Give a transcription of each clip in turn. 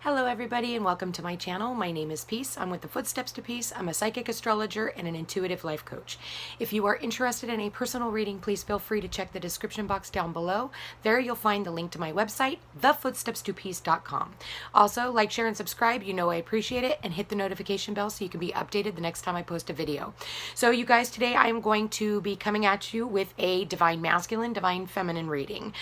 Hello everybody and welcome to my channel. My name is Peace. I'm with the Footsteps to Peace. I'm a psychic astrologer and an intuitive life coach. If you are interested in a personal reading, please feel free to check the description box down below. There you'll find the link to my website, thefootstepstopeace.com. Also, like, share, and subscribe. You know I appreciate it. And hit the notification bell so you can be updated the next time I post a video. So you guys, today I am going to be coming at you with a divine masculine, divine feminine reading.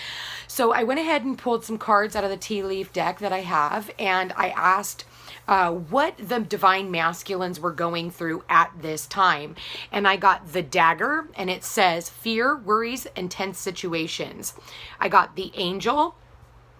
So I went ahead and pulled some cards out of the tea leaf deck that I have, and I asked what the divine masculines were going through at this time. And I got the dagger, and it says fear, worries, and tense situations. I got the angel,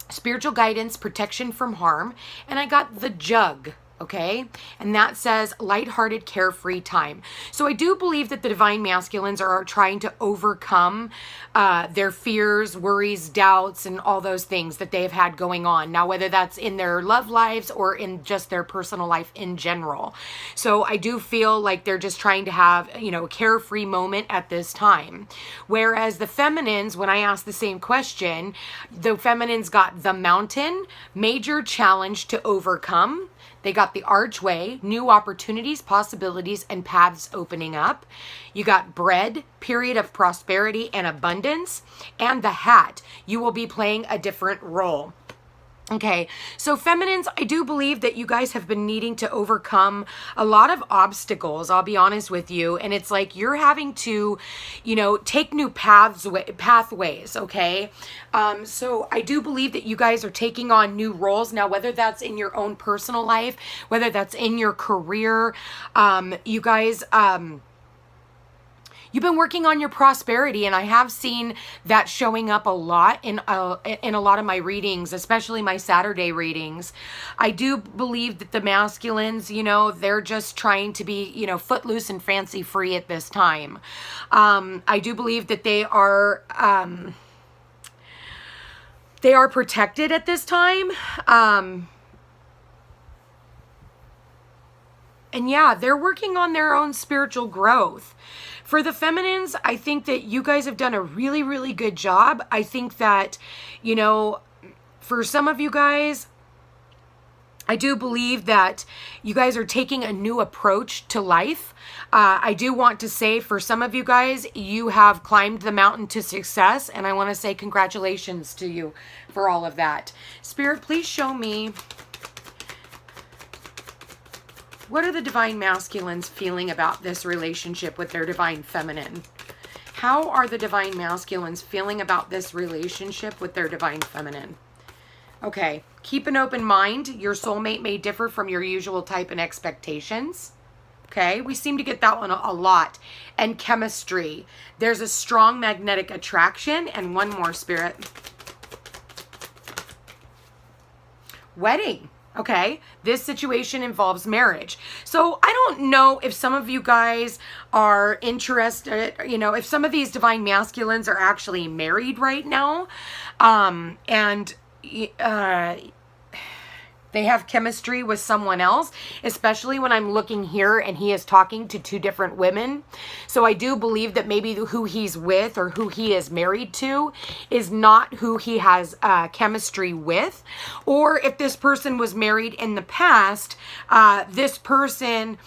spiritual guidance, protection from harm, and I got the jug. Okay, and that says lighthearted, carefree time. So I do believe that the divine masculines are trying to overcome their fears, worries, doubts, and all those things that they've had going on. Now, whether that's in their love lives or in just their personal life in general. So I do feel like they're just trying to have, a carefree moment at this time. Whereas the feminines, when I asked the same question, the feminines got the mountain, major challenge to overcome. They got the archway, new opportunities, possibilities, and paths opening up. You got bread, period of prosperity and abundance, and the hat. You will be playing a different role. Okay, so feminines, I do believe that you guys have been needing to overcome a lot of obstacles, I'll be honest with you. And it's like you're having to, take new pathways, okay? So I do believe that you guys are taking on new roles. Now, whether that's in your own personal life, whether that's in your career, you guys... You've been working on your prosperity, and I have seen that showing up a lot in a lot of my readings, especially my Saturday readings. I do believe that the masculines, they're just trying to be, footloose and fancy free at this time. I do believe that they are protected at this time. And yeah, they're working on their own spiritual growth. For the feminines, I think that you guys have done a really, really good job. I think that, for some of you guys, I do believe that you guys are taking a new approach to life. I do want to say for some of you guys, you have climbed the mountain to success. And I want to say congratulations to you for all of that. Spirit, please show me. What are the divine masculines feeling about this relationship with their divine feminine? How are the divine masculines feeling about this relationship with their divine feminine? Okay, keep an open mind. Your soulmate may differ from your usual type and expectations. Okay, we seem to get that one a lot. And chemistry. There's a strong magnetic attraction. And one more, Spirit. Wedding. Okay, this situation involves marriage. So I don't know if some of you guys are interested, if some of these divine masculines are actually married right now. They have chemistry with someone else, especially when I'm looking here and he is talking to two different women. So I do believe that maybe who he's with or who he is married to is not who he has chemistry with. Or if this person was married in the past, this person,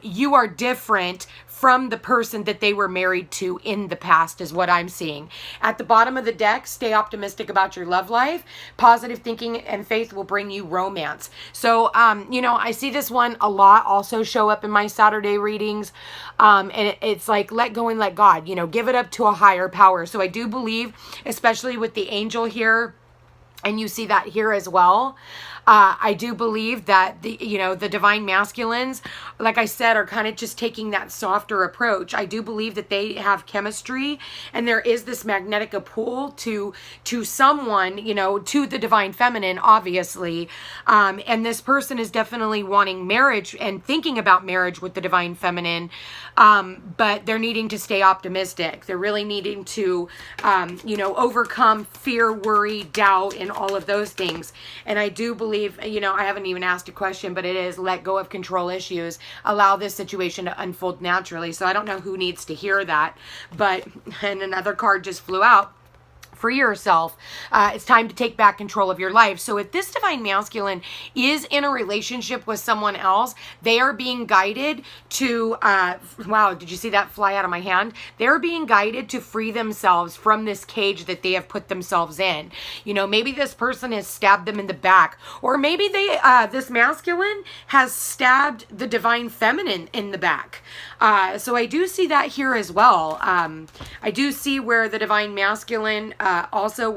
you are different from the person that they were married to in the past is what I'm seeing. At the bottom of the deck, stay optimistic about your love life. Positive thinking and faith will bring you romance. So, I see this one a lot also show up in my Saturday readings. And it's like, let go and let God, give it up to a higher power. So I do believe, especially with the angel here, and you see that here as well. I do believe that the divine masculines, like I said, are kind of just taking that softer approach. I do believe that they have chemistry, and there is this magnetic pull to someone, to the divine feminine, obviously. And this person is definitely wanting marriage and thinking about marriage with the divine feminine. But they're needing to stay optimistic. They're really needing to, overcome fear, worry, doubt, and all of those things. And I do believe, I haven't even asked a question, but it is let go of control issues. Allow this situation to unfold naturally. So I don't know who needs to hear that. And another card just flew out. free yourself. It's time to take back control of your life. So if this divine masculine is in a relationship with someone else, they are being guided to, wow, did you see that fly out of my hand? They're being guided to free themselves from this cage that they have put themselves in. You know, maybe this person has stabbed them in the back, or maybe this masculine has stabbed the divine feminine in the back. So I do see that here as well. I do see where the divine masculine also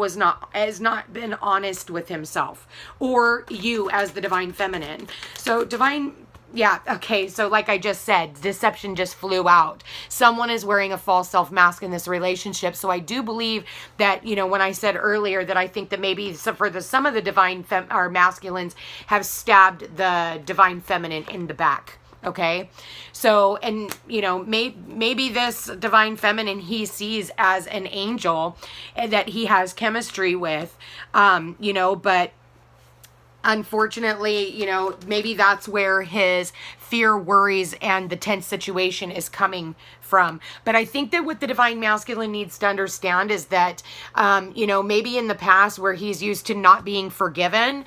has not been honest with himself, or you as the divine feminine. So yeah, okay, so like I just said, deception just flew out. Someone is wearing a false self-mask in this relationship. So I do believe that, you know, when I said earlier that I think that maybe some of the divine or masculines have stabbed the divine feminine in the back. Okay, so, and you know, maybe this divine feminine he sees as an angel that he has chemistry with, you know, but unfortunately, you know, maybe that's where his fear, worries, and the tense situation is coming from. But I think that what the divine masculine needs to understand is that, you know, maybe in the past where he's used to not being forgiven,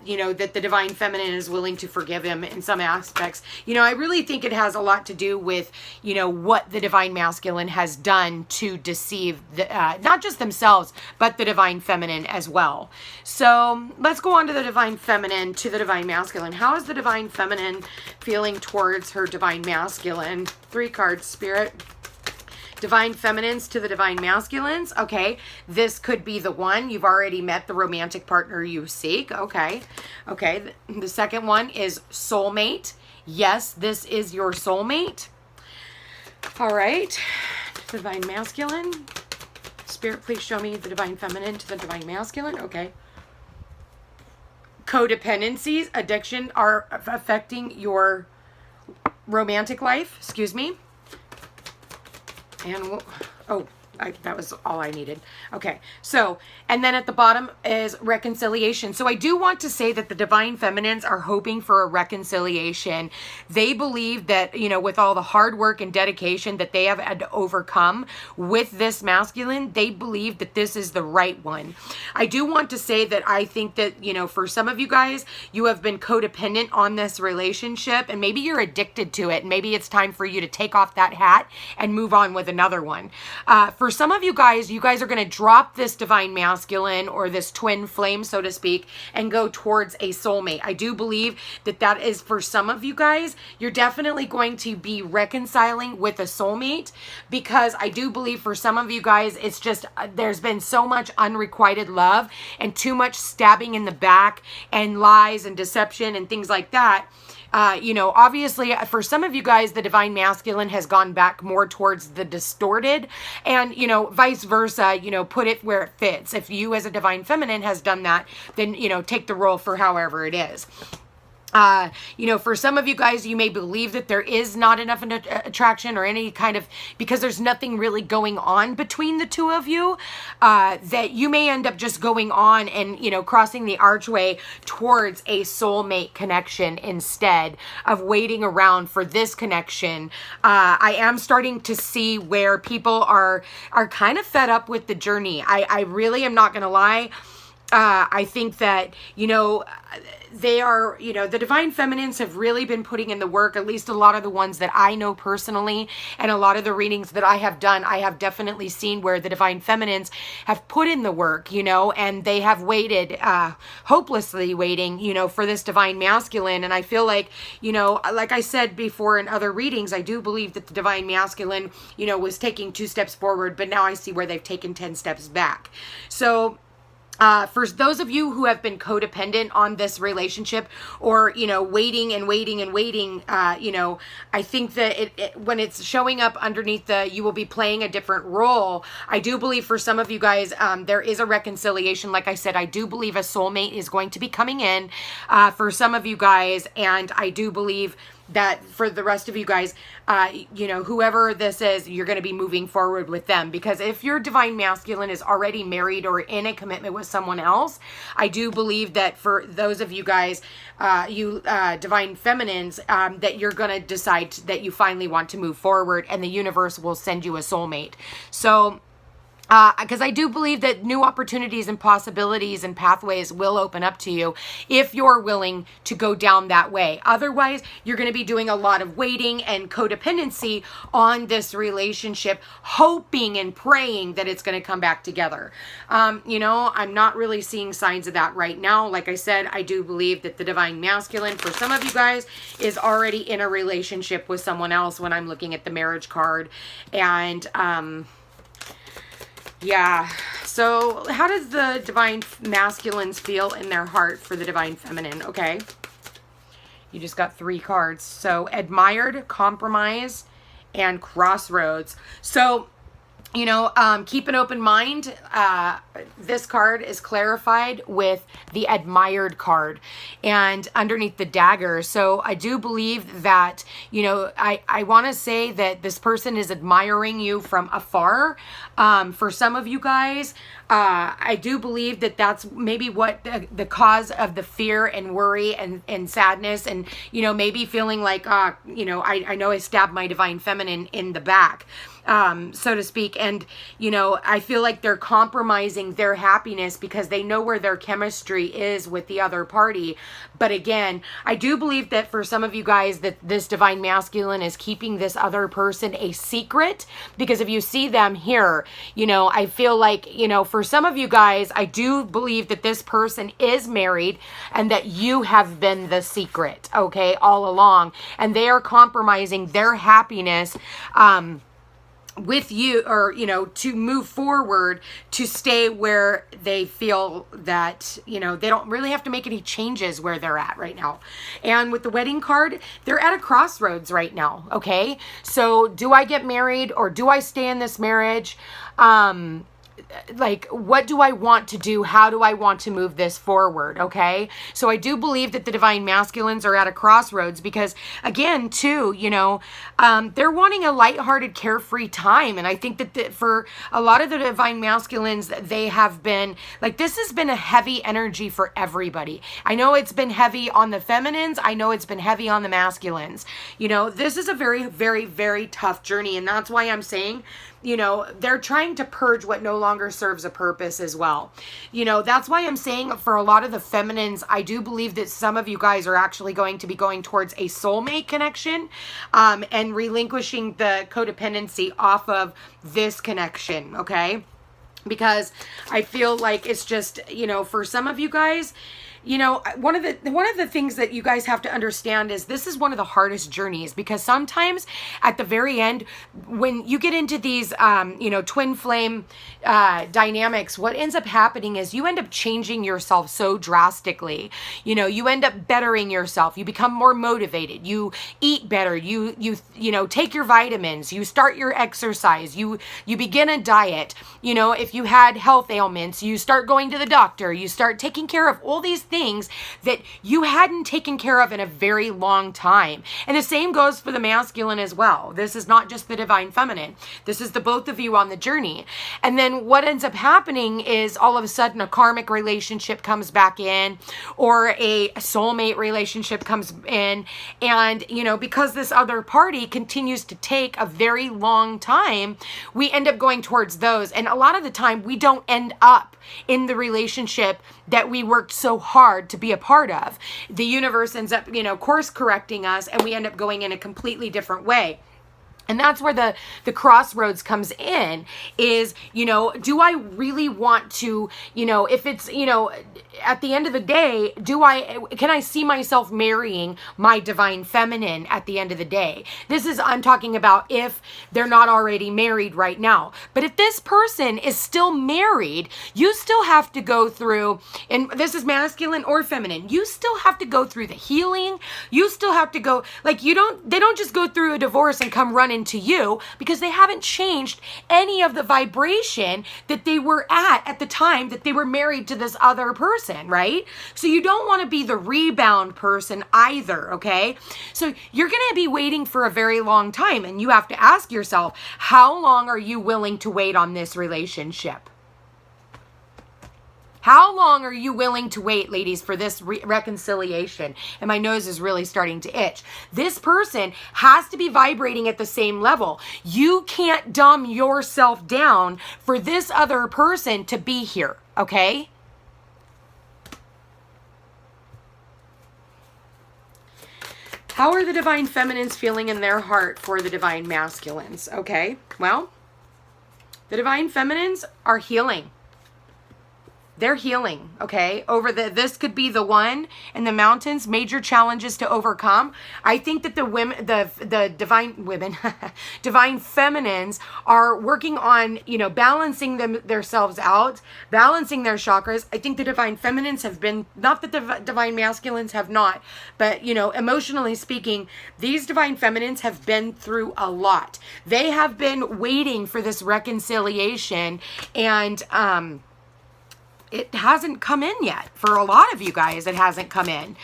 you know, that the divine feminine is willing to forgive him in some aspects. You know, I really think it has a lot to do with, you know, what the divine masculine has done to deceive not just themselves, but the divine feminine as well. So let's go on to the divine feminine, to the divine masculine. How is the divine feminine feeling towards her divine masculine? 3 cards, Spirit. Divine feminines to the divine masculines. Okay, this could be the one. You've already met the romantic partner you seek. Okay, the second one is soulmate. Yes, this is your soulmate. All right, divine masculine. Spirit, please show me the divine feminine to the divine masculine. Okay. Codependencies, addiction are affecting your romantic life. Excuse me. And that was all I needed. Okay, so, and then at the bottom is reconciliation. So I do want to say that the divine feminines are hoping for a reconciliation. They believe that, you know, with all the hard work and dedication that they have had to overcome with this masculine, they believe that this is the right one. I do want to say that I think that, you know, for some of you guys, you have been codependent on this relationship, and maybe you're addicted to it. And maybe it's time for you to take off that hat and move on with another one. For some of you guys are going to drop this divine masculine or this twin flame, so to speak, and go towards a soulmate. I do believe that that is for some of you guys. You're definitely going to be reconciling with a soulmate, because I do believe for some of you guys, it's just, there's been so much unrequited love and too much stabbing in the back and lies and deception and things like that. You know, obviously for some of you guys, the divine masculine has gone back more towards the distorted, and, you know, vice versa, you know, put it where it fits. If you as a divine feminine has done that, then, you know, take the role for however it is. You know, for some of you guys, you may believe that there is not enough attraction or any kind of, because there's nothing really going on between the two of you, that you may end up just going on and, you know, crossing the archway towards a soulmate connection instead of waiting around for this connection. I am starting to see where people are kind of fed up with the journey. I really am not going to lie. I think that, you know, they are, you know, the divine feminines have really been putting in the work, at least a lot of the ones that I know personally, and a lot of the readings that I have done, I have definitely seen where the divine feminines have put in the work, you know, and they have waited, hopelessly waiting, you know, for this divine masculine. And I feel like, you know, like I said before in other readings, I do believe that the divine masculine, you know, was taking 2 steps forward, but now I see where they've taken 10 steps back. So, for those of you who have been codependent on this relationship, or, you know, waiting and waiting and waiting, you know, I think that when it's showing up underneath you will be playing a different role. I do believe for some of you guys, there is a reconciliation. Like I said, I do believe a soulmate is going to be coming in, for some of you guys. And I do believe that for the rest of you guys, you know, whoever this is, you're going to be moving forward with them. Because if your divine masculine is already married or in a commitment with someone else, I do believe that for those of you guys, you divine feminines, that you're going to decide that you finally want to move forward, and the universe will send you a soulmate. So because I do believe that new opportunities and possibilities and pathways will open up to you if you're willing to go down that way. Otherwise, you're going to be doing a lot of waiting and codependency on this relationship, hoping and praying that it's going to come back together. You know, I'm not really seeing signs of that right now. Like I said, I do believe that the divine masculine, for some of you guys, is already in a relationship with someone else when I'm looking at the marriage card. And, yeah, so how does the divine masculines feel in their heart for the divine feminine? Okay, you just got 3 cards. So admired, compromise, and crossroads. So, you know, keep an open mind. This card is clarified with the admired card and underneath the dagger. So I do believe that, you know, I want to say that this person is admiring you from afar. For some of you guys, I do believe that that's maybe what the cause of the fear and worry and sadness and, you know, maybe feeling like, you know, I know I stabbed my divine feminine in the back, so to speak. And, you know, I feel like they're compromising their happiness because they know where their chemistry is with the other party. But again, I do believe that for some of you guys that this divine masculine is keeping this other person a secret, because if you see them here, you know, I feel like, you know, for some of you guys, I do believe that this person is married and that you have been the secret, okay, all along. And they are compromising their happiness, with you, or, you know, to move forward, to stay where they feel that, you know, they don't really have to make any changes where they're at right now. And with the wedding card, they're at a crossroads right now. Okay. So do I get married or do I stay in this marriage? Like, what do I want to do? How do I want to move this forward? Okay. So I do believe that the divine masculines are at a crossroads because, again, too, you know, they're wanting a lighthearted, carefree time. And I think that for a lot of the divine masculines, they have been like, this has been a heavy energy for everybody. I know it's been heavy on the feminines. I know it's been heavy on the masculines. You know, this is a very, very, very tough journey. And that's why I'm saying, you know, they're trying to purge what no longer serves a purpose as well. You know, that's why I'm saying for a lot of the feminines, I do believe that some of you guys are actually going to be going towards a soulmate connection, and relinquishing the codependency off of this connection, okay? Because I feel like it's just, you know, for some of you guys, you know, one of the things that you guys have to understand is this is one of the hardest journeys, because sometimes at the very end, when you get into these, you know, twin flame dynamics, what ends up happening is you end up changing yourself so drastically. You know, you end up bettering yourself. You become more motivated. You eat better. You know, take your vitamins. You start your exercise. You begin a diet. You know, if you had health ailments, you start going to the doctor. You start taking care of all these things that you hadn't taken care of in a very long time. And the same goes for the masculine as well. This is not just the divine feminine. This is the both of you on the journey. And then what ends up happening is all of a sudden a karmic relationship comes back in, or a soulmate relationship comes in. And, you know, because this other party continues to take a very long time, we end up going towards those. And a lot of the time we don't end up in the relationship that we worked so hard to be a part of. The universe ends up, you know, course correcting us, and we end up going in a completely different way. And that's where the crossroads comes in is, you know, do I really want to, you know, if it's, you know, at the end of the day, can I see myself marrying my divine feminine at the end of the day? I'm talking about if they're not already married right now. But if this person is still married, you still have to go through, and this is masculine or feminine, you still have to go through the healing. You still have to go, like, they don't just go through a divorce and come running to you, because they haven't changed any of the vibration that they were at the time that they were married to this other person, right? So you don't want to be the rebound person either, okay? So you're going to be waiting for a very long time, and you have to ask yourself, how long are you willing to wait on this relationship? How long are you willing to wait, ladies, for this reconciliation? And my nose is really starting to itch. This person has to be vibrating at the same level. You can't dumb yourself down for this other person to be here, okay? How are the divine feminines feeling in their heart for the divine masculines? Okay, well, the divine feminines are healing. They're healing, okay? This could be the one in the mountains, major challenges to overcome. I think that the women, the divine women, divine feminines are working on, balancing themselves out, balancing their chakras. I think the divine feminines have been, not that the divine masculines have not, but, emotionally speaking, these divine feminines have been through a lot. They have been waiting for this reconciliation, and, it hasn't come in yet. For a lot of you guys, it hasn't come in.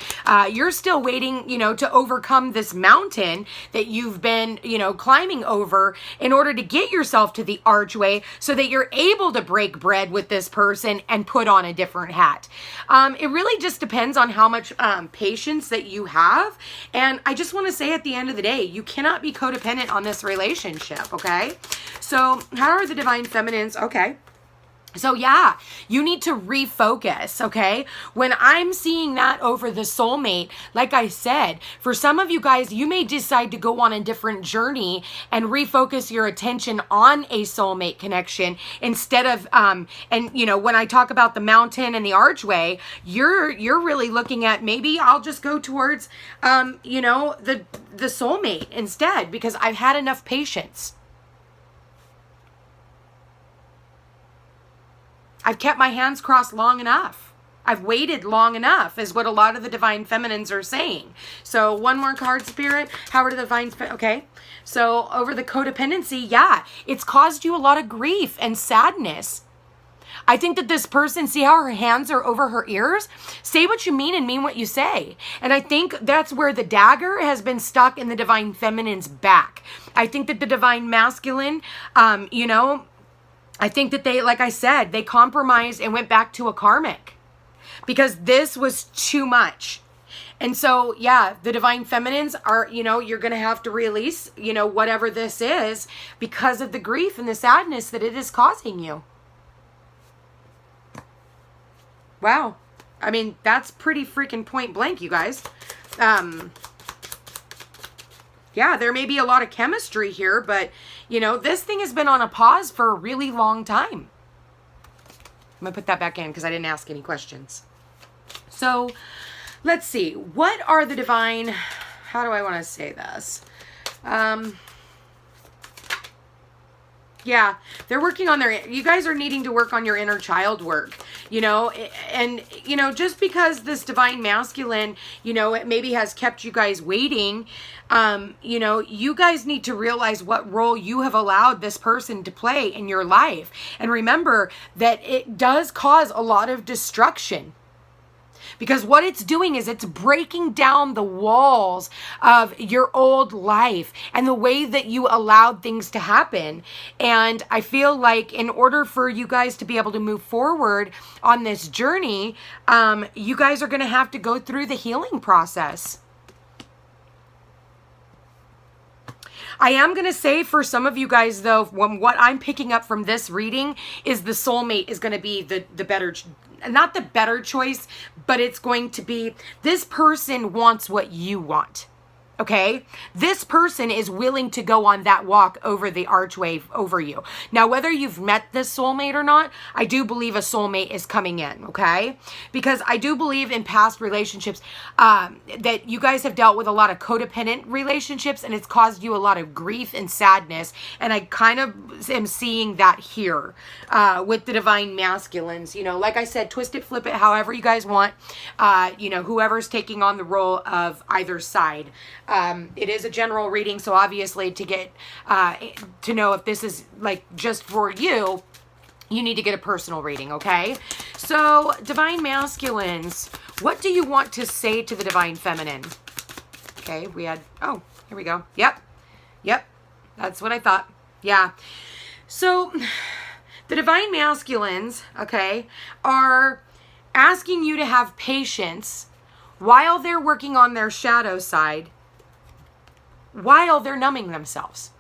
You're still waiting, to overcome this mountain that you've been, climbing over in order to get yourself to the archway so that you're able to break bread with this person and put on a different hat. It really just depends on how much patience that you have. And I just want to say at the end of the day, you cannot be codependent on this relationship, okay? So how are the divine feminines? Okay. So yeah, you need to refocus, okay? When I'm seeing that over the soulmate, like I said, for some of you guys, you may decide to go on a different journey and refocus your attention on a soulmate connection instead of, when I talk about the mountain and the archway, you're really looking at maybe I'll just go towards, the soulmate instead because I've had enough patience. I've kept my hands crossed long enough. I've waited long enough is what a lot of the divine feminines are saying. So one more card, Spirit. How are the divine, okay. So over the codependency, yeah, it's caused you a lot of grief and sadness. I think that this person, see how her hands are over her ears? Say what you mean and mean what you say. And I think that's where the dagger has been stuck in the divine feminine's back. I think that the divine masculine, I think that they, like I said, they compromised and went back to a karmic because this was too much. And so, yeah, the divine feminines are, you're going to have to release, whatever this is because of the grief and the sadness that it is causing you. Wow. I mean, that's pretty freaking point blank, you guys. Yeah, there may be a lot of chemistry here, but, this thing has been on a pause for a really long time. I'm going to put that back in because I didn't ask any questions. So, let's see. What are the divine... How do I want to say this? Yeah, they're working on their... You guys are needing to work on your inner child work, and, just because this divine masculine, it maybe has kept you guys waiting, you guys need to realize what role you have allowed this person to play in your life. And remember that it does cause a lot of destruction. Because what it's doing is it's breaking down the walls of your old life and the way that you allowed things to happen. And I feel like in order for you guys to be able to move forward on this journey, you guys are going to have to go through the healing process. I am going to say for some of you guys, though, what I'm picking up from this reading is the soulmate is going to be the better, not the better choice, but it's going to be this person wants what you want. Okay, this person is willing to go on that walk over the archway over you. Now, whether you've met this soulmate or not, I do believe a soulmate is coming in, okay? Because I do believe in past relationships that you guys have dealt with a lot of codependent relationships and it's caused you a lot of grief and sadness. And I kind of am seeing that here with the divine masculines. Like I said, twist it, flip it, however you guys want. Whoever's taking on the role of either side. It is a general reading, so obviously to get to know if this is like just for you, you need to get a personal reading, okay? So, divine masculines, what do you want to say to the divine feminine? Okay, we had, oh, here we go. Yep, that's what I thought. Yeah. So, the divine masculines, okay, are asking you to have patience while they're working on their shadow side, while they're numbing themselves.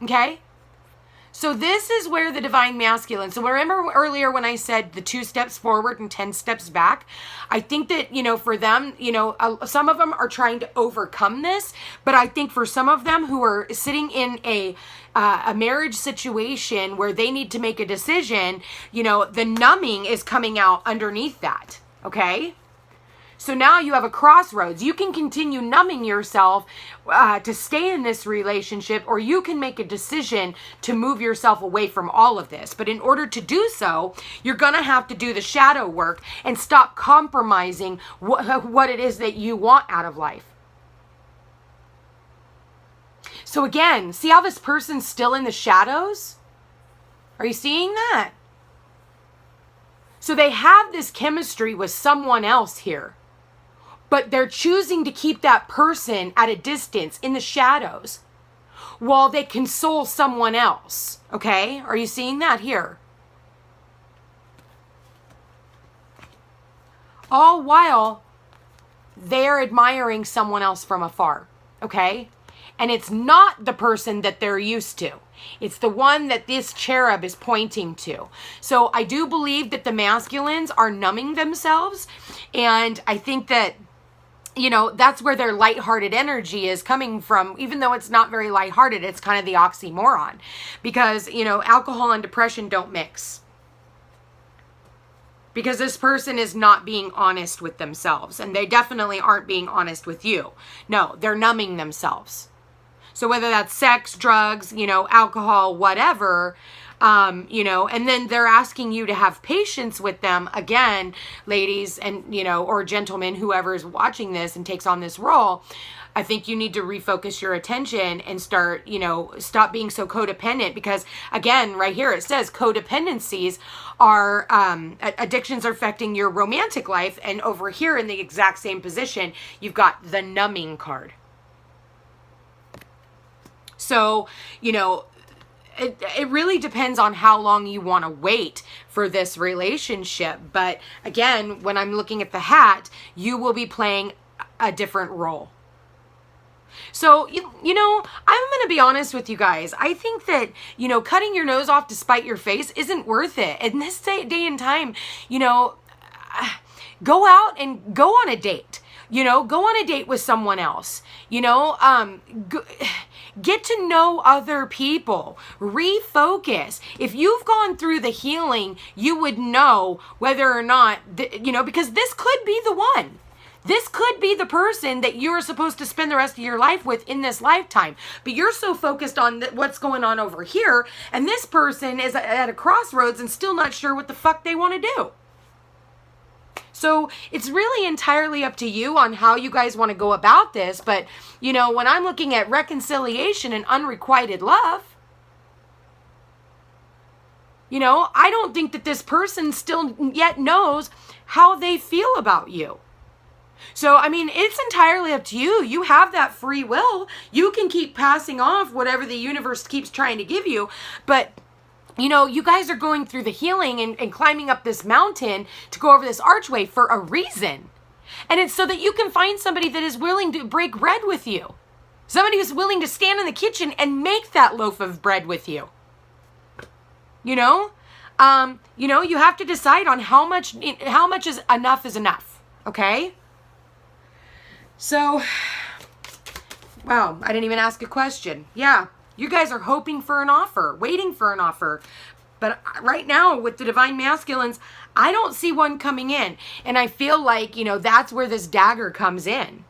Okay? So this is where the divine masculine, so remember earlier when I said the 2 steps forward and 10 steps back? I think that, for them, some of them are trying to overcome this, but I think for some of them who are sitting in a marriage situation where they need to make a decision, the numbing is coming out underneath that, okay? So now you have a crossroads. You can continue numbing yourself to stay in this relationship, or you can make a decision to move yourself away from all of this. But in order to do so, you're going to have to do the shadow work and stop compromising what it is that you want out of life. So again, see how this person's still in the shadows? Are you seeing that? So they have this chemistry with someone else here, but they're choosing to keep that person at a distance in the shadows while they console someone else. Okay? Are you seeing that here? All while they're admiring someone else from afar. Okay? And it's not the person that they're used to. It's the one that this cherub is pointing to. So I do believe that the masculines are numbing themselves. And I think that, that's where their lighthearted energy is coming from. Even though it's not very lighthearted, it's kind of the oxymoron. Because, alcohol and depression don't mix. Because this person is not being honest with themselves. And they definitely aren't being honest with you. No, they're numbing themselves. So whether that's sex, drugs, alcohol, whatever, and then they're asking you to have patience with them. Again, ladies and, or gentlemen, whoever is watching this and takes on this role, I think you need to refocus your attention and start, stop being so codependent, because again, right here, it says codependencies are, addictions are affecting your romantic life. And over here in the exact same position, you've got the numbing card. So, it really depends on how long you want to wait for this relationship. But again, when I'm looking at the hat, you will be playing a different role. So, I'm going to be honest with you guys. I think that, cutting your nose off to spite your face isn't worth it. In this day and time, go out and go on a date. Go on a date with someone else. Get to know other people. Refocus. If you've gone through the healing, you would know whether or not, because this could be the one. This could be the person that you're supposed to spend the rest of your life with in this lifetime. But you're so focused on what's going on over here, and this person is at a crossroads and still not sure what the fuck they want to do. So it's really entirely up to you on how you guys want to go about this. But, when I'm looking at reconciliation and unrequited love, I don't think that this person still yet knows how they feel about you. So, it's entirely up to you. You have that free will. You can keep passing off whatever the universe keeps trying to give you. But you guys are going through the healing and climbing up this mountain to go over this archway for a reason. And it's so that you can find somebody that is willing to break bread with you. Somebody who's willing to stand in the kitchen and make that loaf of bread with you. You have to decide on how much is enough. Okay? So, wow, I didn't even ask a question. Yeah. You guys are hoping for an offer, waiting for an offer. But right now with the divine masculines, I don't see one coming in. And I feel like, that's where this dagger comes in.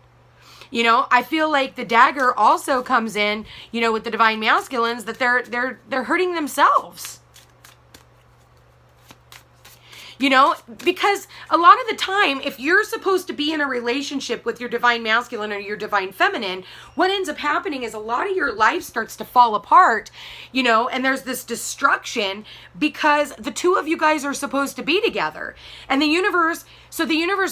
I feel like the dagger also comes in, with the divine masculines, that they're hurting themselves. Because a lot of the time, if you're supposed to be in a relationship with your divine masculine or your divine feminine, what ends up happening is a lot of your life starts to fall apart, and there's this destruction because the two of you guys are supposed to be together. And the universe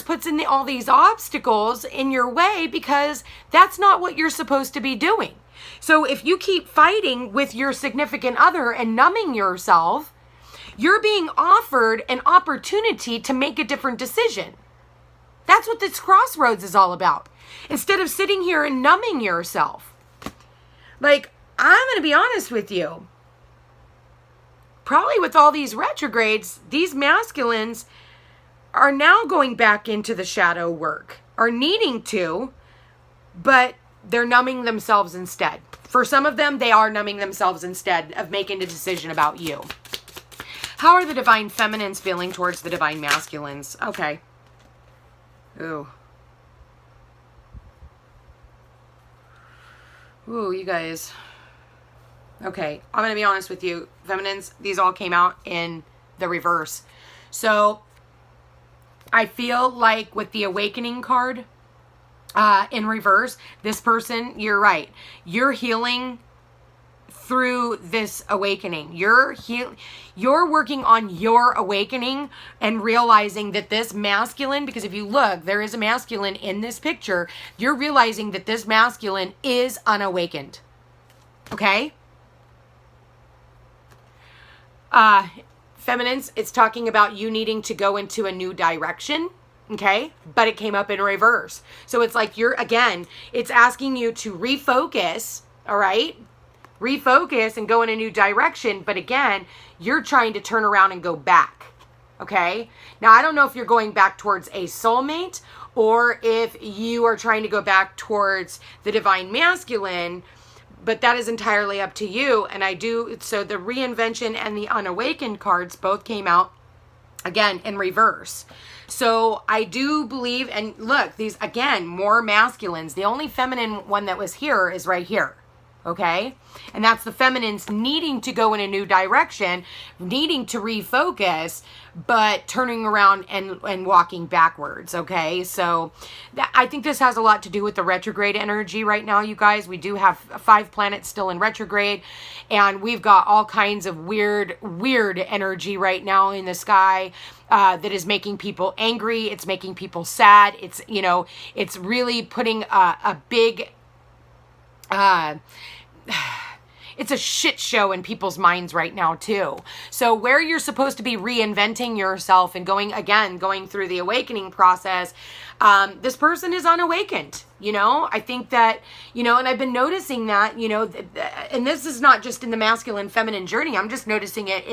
puts in all these obstacles in your way because that's not what you're supposed to be doing. So if you keep fighting with your significant other and numbing yourself, You're being offered an opportunity to make a different decision. That's what this crossroads is all about. Instead of sitting here and numbing yourself. Like, I'm going to be honest with you. Probably with all these retrogrades, these masculines are now going back into the shadow work, are needing to, but they're numbing themselves instead. For some of them, they are numbing themselves instead of making a decision about you. How are the divine feminines feeling towards the divine masculines? Okay. Ooh. Ooh, you guys. Okay, I'm going to be honest with you. Feminines, these all came out in the reverse. So, I feel like with the awakening card in reverse, this person, you're right. You're healing through this awakening. You're working on your awakening and realizing that this masculine, because if you look, there is a masculine in this picture. You're realizing that this masculine is unawakened. Okay? Feminines, it's talking about you needing to go into a new direction, okay? But it came up in reverse. So it's like it's asking you to refocus, all right? Refocus and go in a new direction. But again, you're trying to turn around and go back, okay? Now, I don't know if you're going back towards a soulmate or if you are trying to go back towards the divine masculine, but that is entirely up to you. And so the reinvention and the unawakened cards both came out, again, in reverse. So I do believe, and look, these, again, more masculines. The only feminine one that was here is right here, okay? And that's the feminines needing to go in a new direction, needing to refocus, but turning around and walking backwards, okay? So I think this has a lot to do with the retrograde energy right now, you guys. We do have 5 planets still in retrograde, and we've got all kinds of weird energy right now in the sky that is making people angry. It's making people sad. It's, it's really putting a big... it's a shit show in people's minds right now too. So where you're supposed to be reinventing yourself and going through the awakening process, this person is unawakened. I think that, and I've been noticing that, and this is not just in the masculine feminine journey. I'm just noticing it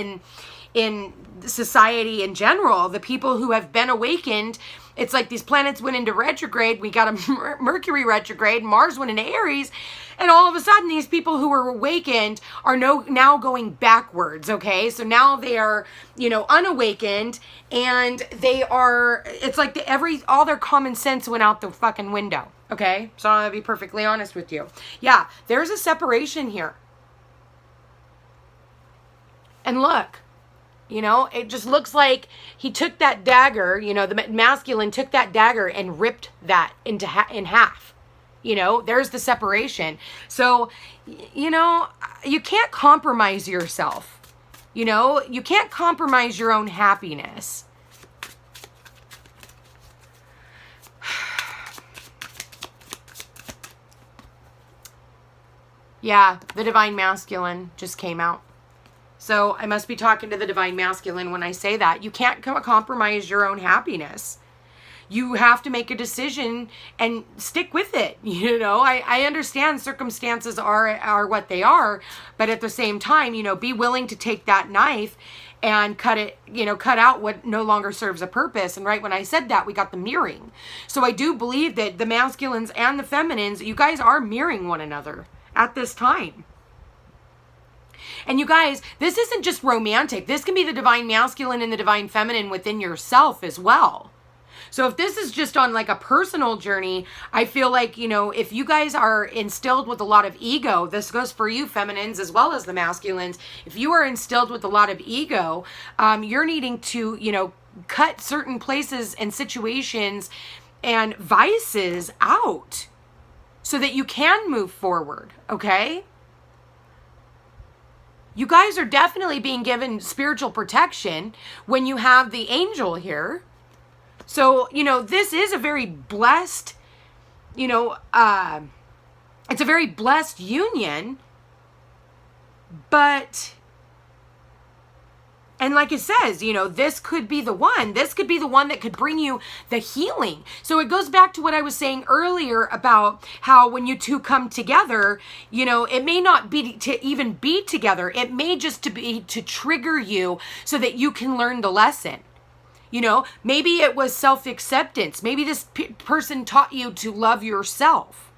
in society in general. The people who have been awakened, it's like these planets went into retrograde. We got a Mercury retrograde. Mars went into Aries. And all of a sudden, these people who were awakened are now going backwards, okay? So now they are, unawakened, and it's like all their common sense went out the fucking window, okay? So I'm going to be perfectly honest with you. Yeah, there's a separation here. And look, it just looks like he took that dagger, the masculine took that dagger and ripped that in half. There's the separation. So, you can't compromise yourself. You can't compromise your own happiness. Yeah, the divine masculine just came out. So I must be talking to the divine masculine when I say that. You can't compromise your own happiness. You have to make a decision and stick with it. I understand circumstances are what they are, but at the same time, be willing to take that knife and cut out what no longer serves a purpose. And right when I said that, we got the mirroring. So I do believe that the masculines and the feminines, you guys are mirroring one another at this time. And you guys, this isn't just romantic. This can be the divine masculine and the divine feminine within yourself as well. So if this is just on like a personal journey, I feel like, if you guys are instilled with a lot of ego, this goes for you feminines as well as the masculines. If you are instilled with a lot of ego, you're needing to, cut certain places and situations and vices out so that you can move forward, okay? You guys are definitely being given spiritual protection when you have the angel here. So, this is a very blessed, it's a very blessed union, but And like it says, this could be the one. This could be the one that could bring you the healing. So it goes back to what I was saying earlier about how when you two come together, it may not be to even be together. It may just to be to trigger you so that you can learn the lesson. Maybe it was self-acceptance. Maybe this person taught you to love yourself.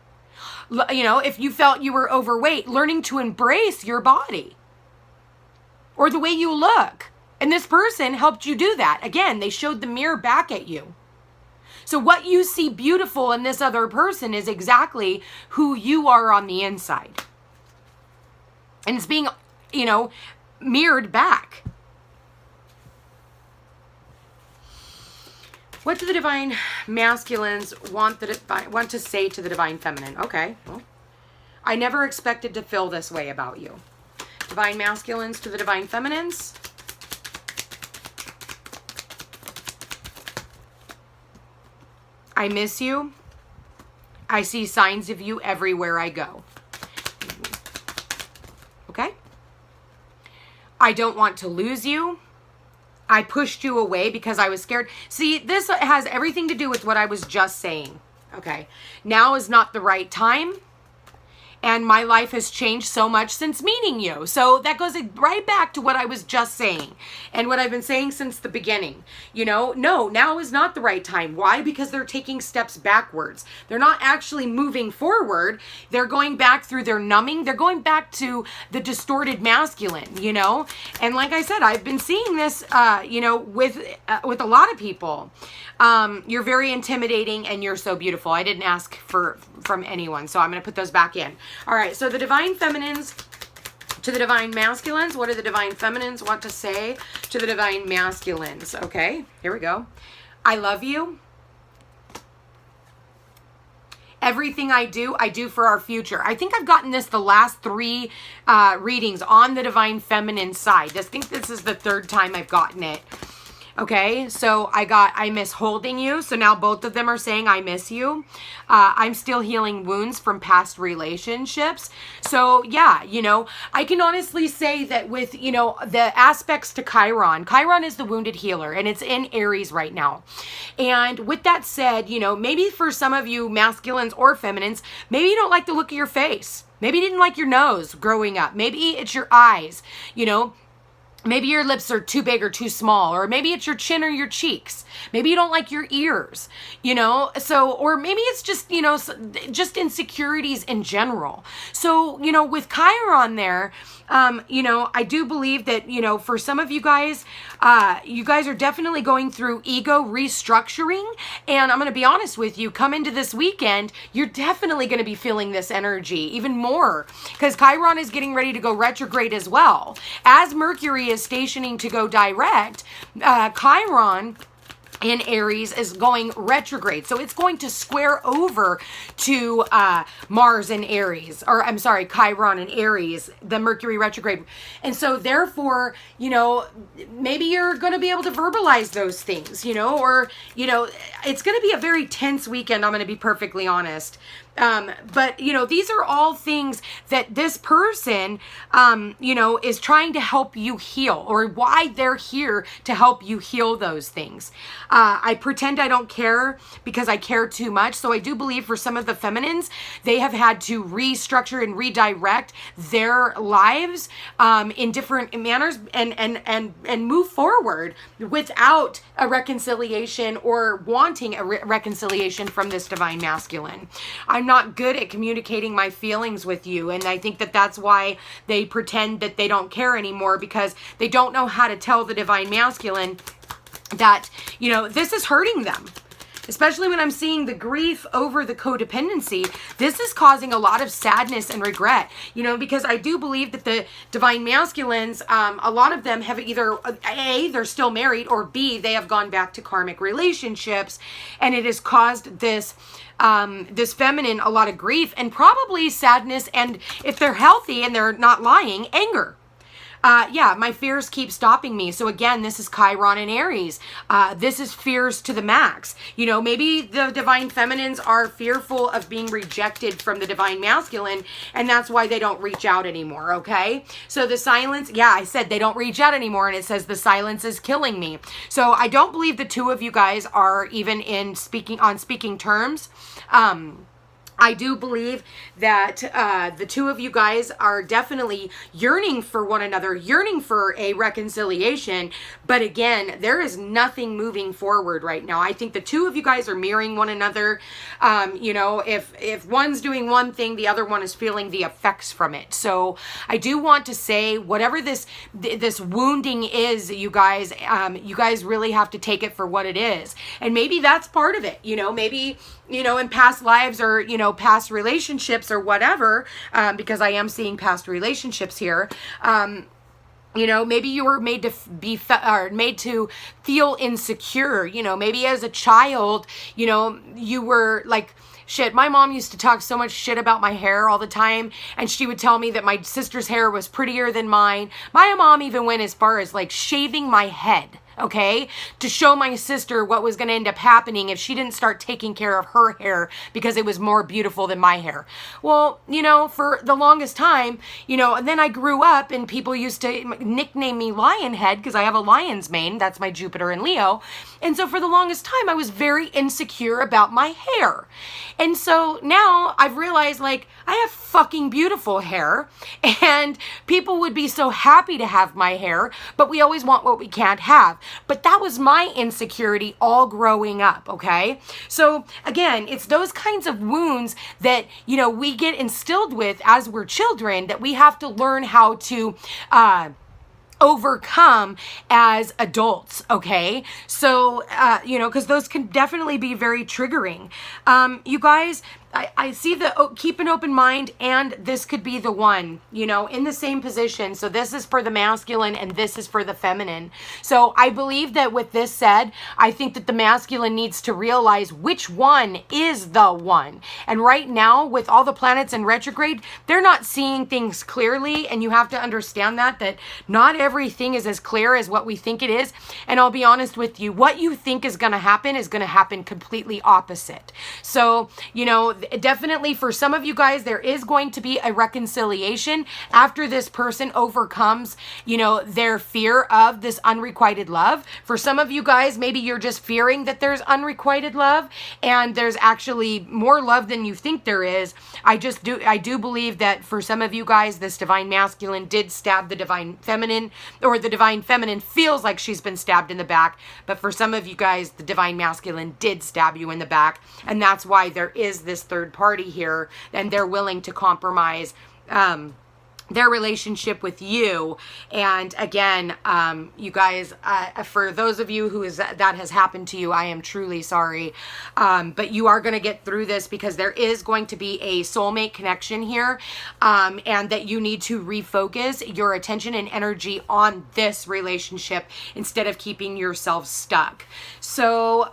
If you felt you were overweight, learning to embrace your body or the way you look. And this person helped you do that. Again, they showed the mirror back at you. So what you see beautiful in this other person is exactly who you are on the inside. And it's being, mirrored back. What do the divine masculines want to say to the divine feminine? Okay. Well, I never expected to feel this way about you. Divine masculines to the divine feminines. I miss you. I see signs of you everywhere I go. Okay? I don't want to lose you. I pushed you away because I was scared. See, this has everything to do with what I was just saying. Okay? Now is not the right time. And my life has changed so much since meeting you. So that goes right back to what I was just saying and what I've been saying since the beginning. No, now is not the right time. Why? Because they're taking steps backwards. They're not actually moving forward. They're going back through their numbing. They're going back to the distorted masculine, And like I said, I've been seeing this, with a lot of people. You're very intimidating and you're so beautiful. I didn't ask from anyone, so I'm going to put those back in. All right, so the divine feminines to the divine masculines. What do the divine feminines want to say to the divine masculines? Okay, here we go. I love you. Everything I do for our future. I think I've gotten this the last 3 readings on the divine feminine side. I think this is the 3rd time I've gotten it. Okay, so I miss holding you. So now both of them are saying I miss you. I'm still healing wounds from past relationships. So yeah, I can honestly say that with, the aspects to Chiron is the wounded healer and it's in Aries right now. And with that said, maybe for some of you masculines or feminines, maybe you don't like the look of your face. Maybe you didn't like your nose growing up. Maybe it's your eyes, Maybe your lips are too big or too small, or maybe it's your chin or your cheeks. Maybe you don't like your ears, or maybe it's just, just insecurities in general. So, with Chiron there, I do believe that, for some of you guys are definitely going through ego restructuring. And I'm going to be honest with you, come into this weekend, you're definitely going to be feeling this energy even more because Chiron is getting ready to go retrograde as well. As Mercury is stationing to go direct, Chiron in Aries is going retrograde. So it's going to square over to Mars in Aries, or I'm sorry, Chiron in Aries, the Mercury retrograde. And so therefore, maybe you're going to be able to verbalize those things, or, it's going to be a very tense weekend. I'm going to be perfectly honest. But these are all things that this person, is trying to help you heal, or why they're here to help you heal those things. I pretend I don't care because I care too much. So I do believe for some of the feminines, they have had to restructure and redirect their lives, in different manners and move forward without a reconciliation or wanting a reconciliation from this divine masculine. I'm not good at communicating my feelings with you. And I think that that's why they pretend that they don't care anymore, because they don't know how to tell the divine masculine that, this is hurting them. Especially when I'm seeing the grief over the codependency, this is causing a lot of sadness and regret, because I do believe that the divine masculines, a lot of them have either A, they're still married, or B, they have gone back to karmic relationships, and it has caused this feminine a lot of grief and probably sadness, and if they're healthy and they're not lying, anger. Yeah, my fears keep stopping me. So again, this is Chiron and Aries. This is fears to the max. You know, maybe the divine feminines are fearful of being rejected from the divine masculine, and that's why they don't reach out anymore, okay? So the silence, yeah, I said they don't reach out anymore, and it says the silence is killing me. So I don't believe the two of you guys are even on speaking terms. I do believe that the two of you guys are definitely yearning for one another, yearning for a reconciliation. But again, there is nothing moving forward right now. I think the two of you guys are mirroring one another. You know, if one's doing one thing, the other one is feeling the effects from it. So I do want to say, whatever this wounding is, you guys really have to take it for what it is. And maybe that's part of it. You know, maybe, you know, in past lives or, you know, past relationships or whatever, because I am seeing past relationships here. You know, maybe you were made to feel insecure. You know, maybe as a child, you know, you were like, shit, my mom used to talk so much shit about my hair all the time, and she would tell me that my sister's hair was prettier than mine. My mom even went as far as like shaving my head, okay, to show my sister what was going to end up happening if she didn't start taking care of her hair because it was more beautiful than my hair. Well, you know, for the longest time, you know, and then I grew up and people used to nickname me Lionhead because I have a lion's mane. That's my Jupiter in Leo. And so for the longest time, I was very insecure about my hair. And so now I've realized, like, I have fucking beautiful hair, and people would be so happy to have my hair, but we always want what we can't have. But that was my insecurity all growing up, okay? So again, it's those kinds of wounds that, you know, we get instilled with as we're children that we have to learn how to overcome as adults, okay? So, you know, because those can definitely be very triggering. You guys, I see the keep an open mind, and this could be the one, you know, in the same position. So this is for the masculine and this is for the feminine. So I believe that with this said, I think that the masculine needs to realize which one is the one. And right now, with all the planets in retrograde, they're not seeing things clearly, and you have to understand that not everything is as clear as what we think it is. And I'll be honest with you, what you think is going to happen completely opposite. So, you know, definitely for some of you guys, there is going to be a reconciliation after this person overcomes, you know, their fear of this unrequited love. For some of you guys, maybe you're just fearing that there's unrequited love and there's actually more love than you think there is. I do believe that for some of you guys, this divine masculine did stab the divine feminine, or the divine feminine feels like she's been stabbed in the back. But for some of you guys, the divine masculine did stab you in the back. And that's why there is this third party here, and they're willing to compromise their relationship with you. And again, you guys, for those of you who that has happened to you, I am truly sorry. But you are going to get through this, because there is going to be a soulmate connection here, and that you need to refocus your attention and energy on this relationship instead of keeping yourself stuck. So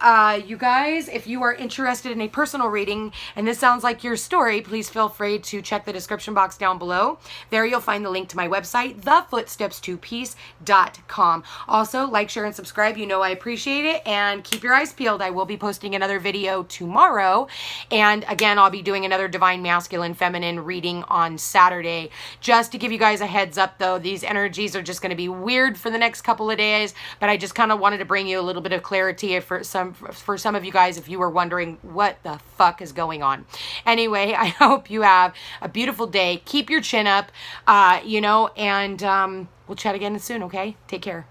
you guys, if you are interested in a personal reading and this sounds like your story, please feel free to check the description box down below. There you'll find the link to my website, thefootsteps2peace.com. Also, like, share, and subscribe. You know I appreciate it. And keep your eyes peeled. I will be posting another video tomorrow. And again, I'll be doing another divine masculine feminine reading on Saturday. Just to give you guys a heads up, though, these energies are just going to be weird for the next couple of days. But I just kind of wanted to bring you a little bit of clarity for some of you guys if you were wondering what the fuck is going on. Anyway, I hope you have a beautiful day. Keep your chin up. You know, and we'll chat again soon, okay? Take care.